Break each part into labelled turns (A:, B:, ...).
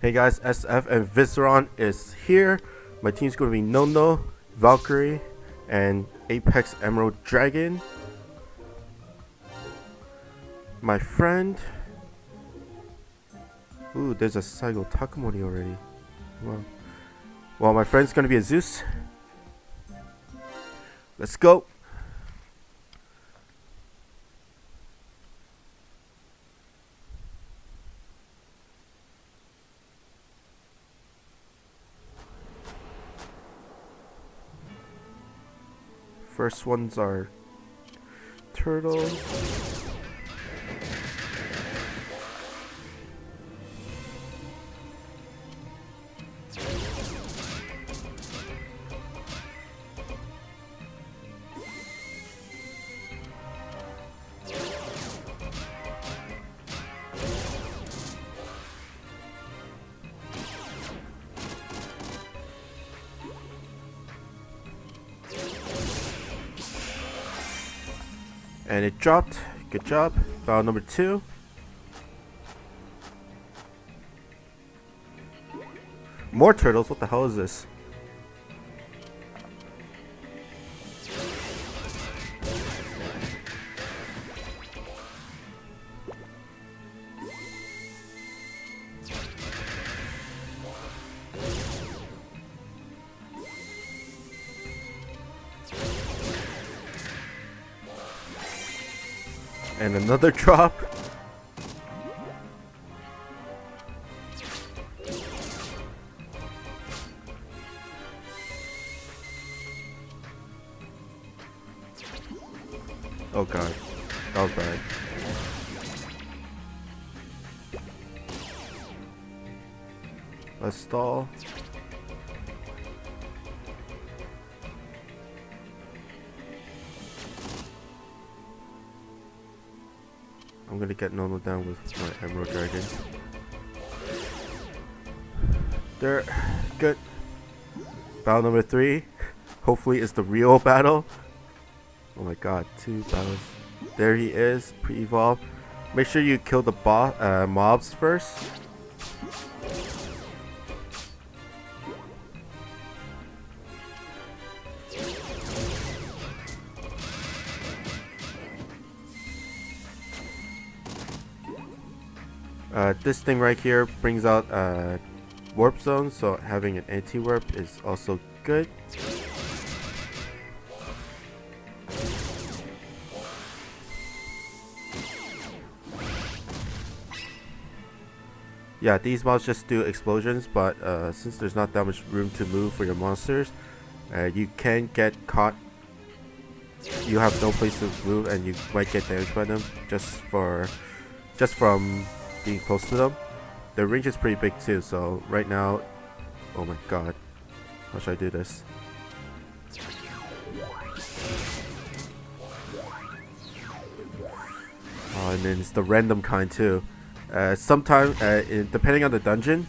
A: Hey guys, SF and Visceron is here. My team's going to be No, Valkyrie, and Apex Emerald Dragon. My friend... Ooh, there's a Saigo Takamori already. Wow. Well, my friend's going to be a Zeus. Let's go! First ones are turtles. And it dropped. Good job. Battle number 2. More turtles. What the hell is this? And another drop. Oh god, that was bad. Let's stall. I'm gonna get Nono down with my Emerald Dragon. They're good. Battle number 3. Hopefully it's the real battle. Oh my god, 2 battles. There he is, pre-evolve. Make sure you kill the mobs first. This thing right here brings out warp zone, so having an anti-warp is also good. Yeah, these mobs just do explosions, but since there's not that much room to move for your monsters, you can get caught. You have no place to move, and you might get damaged by them just from being close to them. The range is pretty big too, so right now, oh my god, how should I do this? Oh, and then it's the random kind too. Sometimes, depending on the dungeon,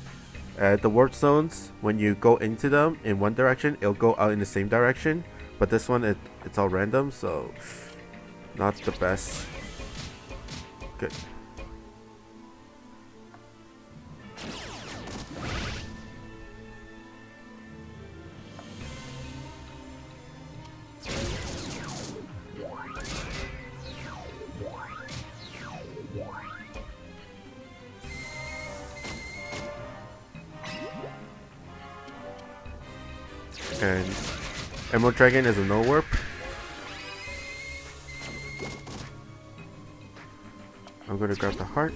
A: the warp zones, when you go into them in one direction, it'll go out in the same direction. But this one, it's all random, so not the best. Good. And Emerald Dragon is a no warp. I'm gonna grab the heart.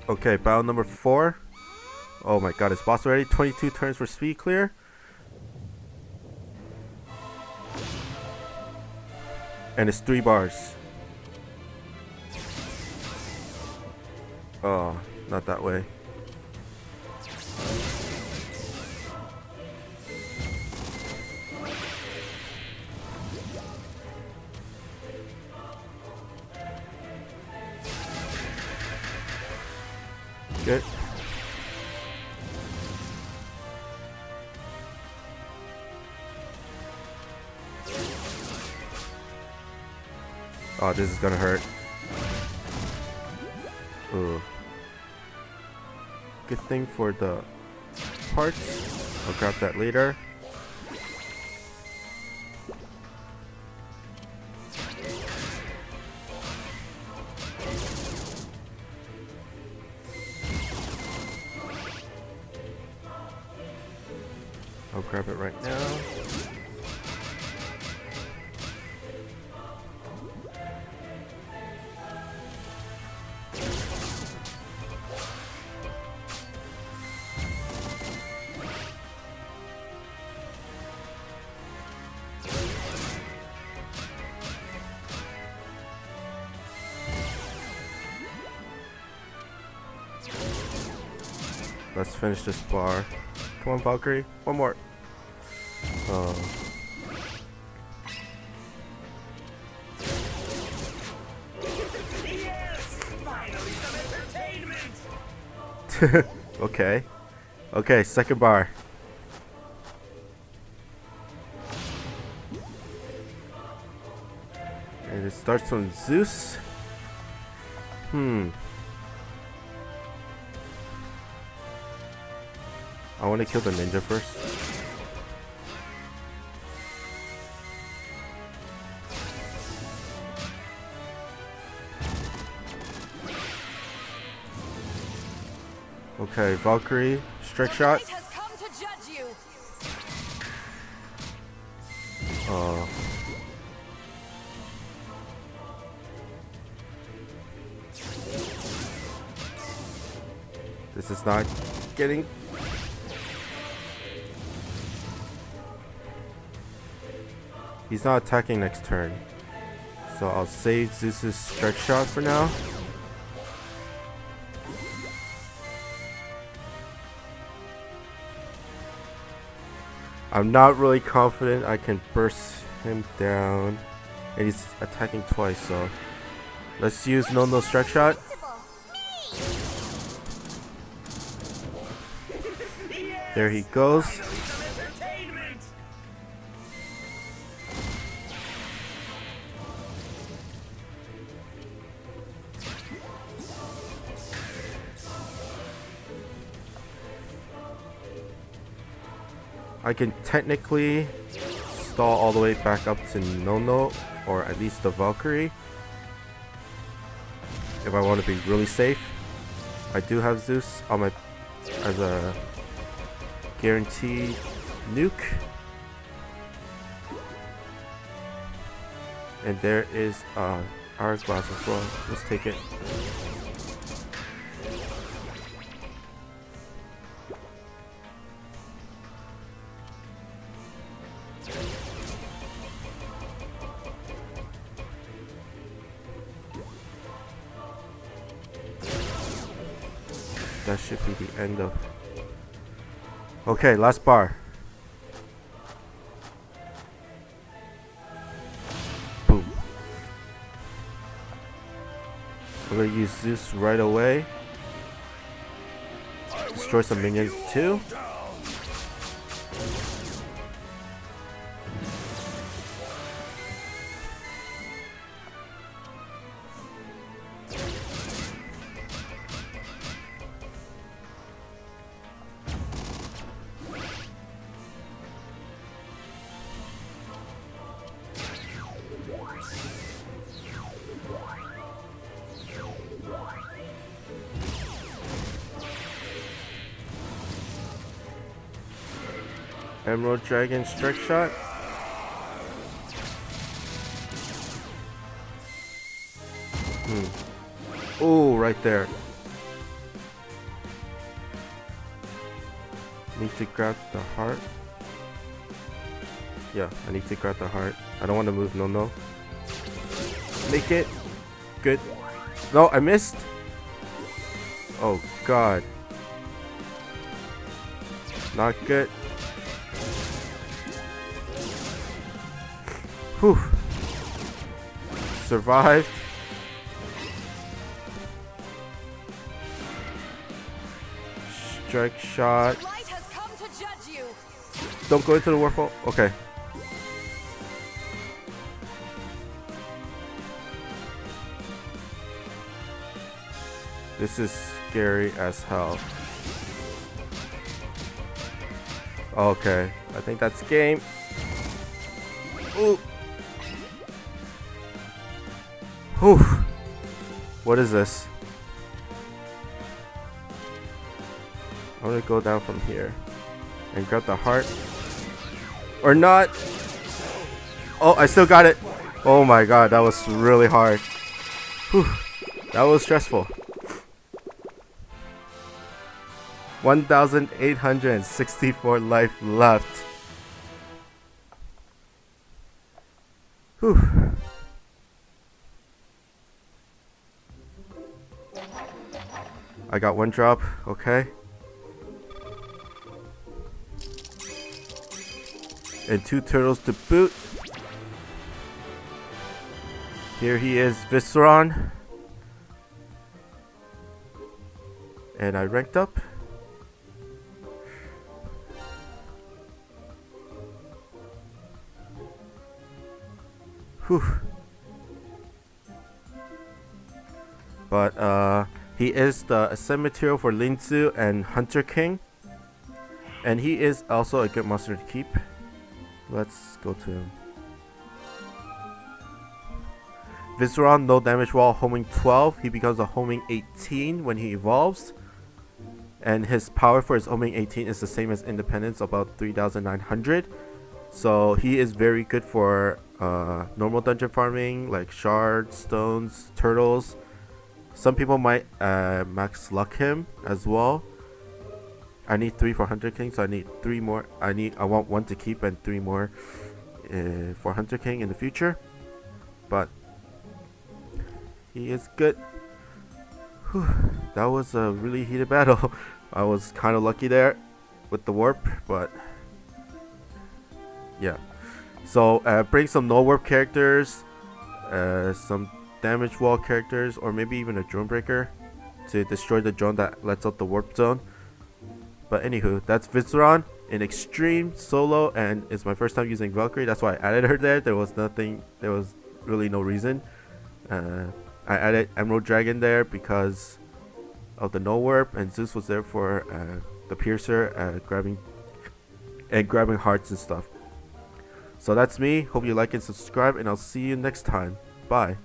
A: Okay, battle number 4. Oh my god, it's boss already. 22 turns for speed clear. And it's 3 bars. Oh, not that way. Good. Oh, this is gonna hurt. good thing for the parts. I'll grab that later. I'll grab it right now. Let's finish this bar. Come on, Valkyrie. One more. Okay. Okay, second bar. And it starts on Zeus. I want to kill the ninja first. Okay, Valkyrie, strike shot. This is not getting. He's not attacking next turn, so I'll save Zeus's strike shot for now. I'm not really confident I can burst him down, and he's attacking twice, so let's use no strike shot. There he goes. I can technically stall all the way back up to No, or at least the Valkyrie, if I want to be really safe. I do have Zeus on my as a guaranteed nuke, and there is hourglass as well. Let's take it. That should be the end of. Okay, last bar. Boom. I'm gonna use Zeus right away. Destroy some minions too. Emerald Dragon strike shot. Oh, right there. Need to grab the heart. Yeah, I need to grab the heart. I don't want to move. No. Make it. Good. No, I missed. Oh, God. Not good. Whew. Survived. Strike shot. Don't go into the warp. Okay. This is scary as hell. Okay, I think that's game. Ooh. Whew. What is this? I'm gonna go down from here and grab the heart. Or not. Oh, I still got it. Oh my god, that was really hard. Whew. That was stressful. 1,864 life left. Whew. I got one drop, okay. And 2 turtles to boot. Here he is, Visceron. And I ranked up. Whew. But he is the ascent material for Linzu and Hunter King. And he is also a good monster to keep. Let's go to him. Visceron, no damage while homing 12. He becomes a homing 18 when he evolves. And his power for his homing 18 is the same as Independence, about 3,900. So he is very good for normal dungeon farming, like shards, stones, turtles. Some people might max luck him as well. I need 3 for Hunter King, so I need 3 more. I want 1 to keep and 3 more for Hunter King in the future. But he is good. Whew. That was a really heated battle. I was kind of lucky there with the warp, but yeah. So bring some no warp characters, some damage wall characters, or maybe even a drone breaker to destroy the drone that lets out the warp zone. But anywho, that's Visceron in extreme solo, and it's my first time using Valkyrie. That's why I added her there. There was really no reason. I added Emerald Dragon there because of the no warp, and Zeus was there for the piercer, grabbing hearts and stuff. So that's me. Hope you like and subscribe, and I'll see you next time. Bye.